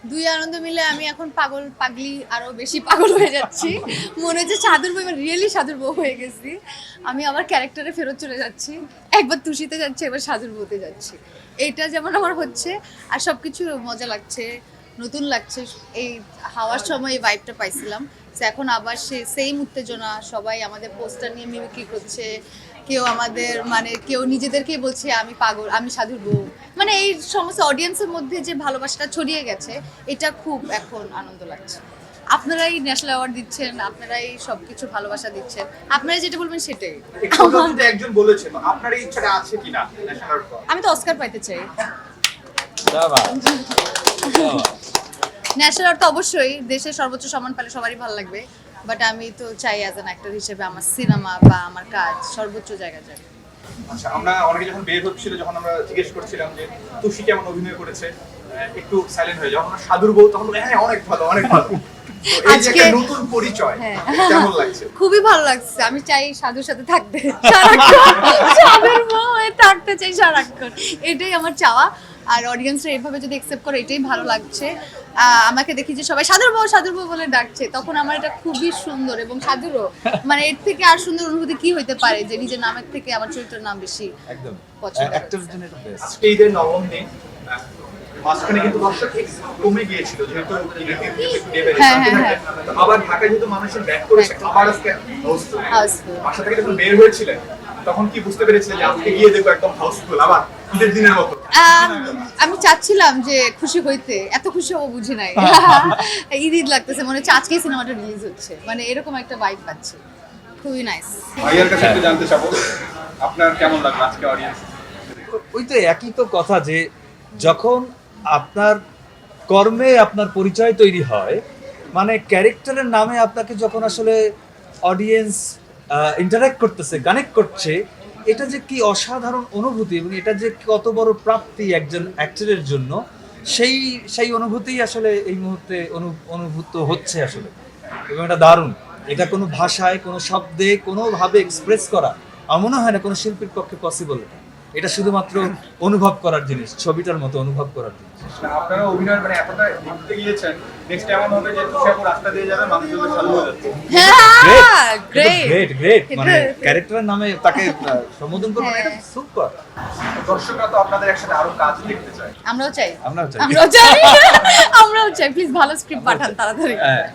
দুই আনন্দ মিলে আমি এখন পাগল পাগলি আরো বেশি পাগল হয়ে যাচ্ছি। মনে হচ্ছে সাধুর বউ, এবার রিয়েলি সাধুর বউ হয়ে গেছি। আমি আমার ক্যারেক্টারে ফেরত চলে যাচ্ছি, একবার তুষিতে যাচ্ছি, এবার সাধুর বউতে যাচ্ছি। এইটা যেমন আমার হচ্ছে, আর সবকিছু মজা লাগছে, নতুন লাগছে। এই হাওয়ার সময় এই ভাইবটা পাইছিলাম। তো এখন আবার সেম উত্তেজনা, সবাই আমাদের পোস্টার নিয়ে মিমিক্রি করছে, কেউ আমাদের মানে কেউ নিজেদেরকেই বলছে আমি পাগল, আমি সাধুর বউ। মানে এই সমস্ত অডিয়েন্সের মধ্যে যে ভালোবাসাটা ছড়িয়ে গেছে, এটা খুব এখন আনন্দ লাগছে। আপনারাই ন্যাশনাল অ্যাওয়ার্ড দিচ্ছেন, আপনারাই সবকিছু ভালোবাসা দিচ্ছেন, আপনারা যেটা বলবেন সেটাই। একজন বলেছেন আপনার এই ইচ্ছাটা আছে কিনা ন্যাশনাল অ্যাওয়ার্ড? আমি তো অস্কার পাইতে চাই। বাবা ন্যাশনাল অ্যাওয়ার্ড তো অবশ্যই, দেশের সর্বোচ্চ সম্মান পেলে সবারই ভালো লাগবে, বাট আমি তো চাই অ্যাজ অ্যান অ্যাক্টর হিসেবে আমার সিনেমা বা আমার কাজ সর্বোচ্চ জায়গায় যায়। আচ্ছা, আমরা অনেকে যখন বের হচ্ছিল, যখন আমরা জিজ্ঞেস করছিলাম যে তুষি কেমন অভিনয় করেছে, একটু সাইলেন্ট হয়ে, যখন আমরা সাধুর বউ তখন বলে, হ্যাঁ অনেক ভালো অনেক ভালো। তো এই যে একটা নতুন পরিচয়, কেমন লাগছে? খুবই ভালো লাগছে। আমি চাই সাধুর সাথে থাকতে সারাক্ষণ, সাধুর বউ হয়ে থাকতে চাই সারাক্ষণ, এটাই আমার চাওয়া। আর অডিয়েন্সরা এভাবে যদি অ্যাকসেপ্ট করে, এটাই ভালো লাগছে। আমাকে দেখি যে সবাই সাধুর বউ বলে ডাকছে, তখন আমার এটা খুবই সুন্দর। এবং সাধুরও মানে এর থেকে আর সুন্দর অনুভূতি কি হইতে পারে, যে নিজের নামের থেকে আমার চরিত্রের নাম বেশি একদম পছন্দ। অ্যাক্টরের জন্য এটা বেস্ট। আজকে ঈদের নবম দিন, মাঝখানে কিন্তু দর্শক কমে গিয়েছিল, যেহেতু হ্যাঁ। আবার ঢাকায় যেহেতু মানুষের ব্যাক করেছে, আবার আজকে হাউসফুল। Houseful। বাসা থেকে যখন বের হয়েছিলেন, তখন কি বুঝতে পেরেছিলেন যে আজকে গিয়ে দেখবো একদম হাউসফুল আবার ঈদের দিনের মতো? আমি চাচ্ছিলাম যে খুশি হইতে, এত খুশি হবো বুঝি নাই। ঈদ লাগতেছে, মনে হচ্ছে আজকেই সিনেমাটা রিলিজ হচ্ছে, মানে এরকম একটা ভাইব পাচ্ছি, খুবই নাইস। ভাইয়ার কাছে একটু জানতে চাবো, আপনার কেমন লাগলো আজকে অডিয়েন্স? ওই তো একই তো কথা, যে যখন আপনার কর্মে আপনার পরিচয় তৈরি হয়, মানে ক্যারেক্টারের নামে আপনাকে যখন আসলে অডিয়েন্স ইন্টারঅ্যাক্ট করতেছে, কানেক্ট করছে, এটা যে কি অসাধারণ অনুভূতি এবং এটা যে কত বড় প্রাপ্তি একজন অ্যাক্টরের জন্য, সেই সেই অনুভূতি আসলে এই মুহূর্তে অনুভূত হচ্ছে আসলে। এবং এটা দারুণ, এটা কোনো ভাষায়, কোনো শব্দে, কোনোভাবে এক্সপ্রেস করা আমার মনে হয় না কোনো শিল্পীর পক্ষে পসিবল। এটা শুধুমাত্র অনুভব করার জিনিস, ছবিটার মতো অনুভব করার জিনিস। আপনারা অভিনয় মানে এতটা দেখতে গিয়েছেন, নেক্সট এমন হবে যে তুষাপুর রাস্তা দিয়ে যাবে, মানুষজন চালু হয়ে যাচ্ছে। হ্যাঁ, গ্রেট। গ্রেট, মানে ক্যারেক্টারের নামে তাকে সম্বোধন করবেন, এটা সুপার। দর্শকরা তো আপনাদের একসাথে আরো কাজ দেখতে চায়। আমরাও চাই, আমরাও চাই। আমরাও চাই। প্লিজ ভালো স্ক্রিপ্ট পাঠান তাড়াতাড়ি। হ্যাঁ।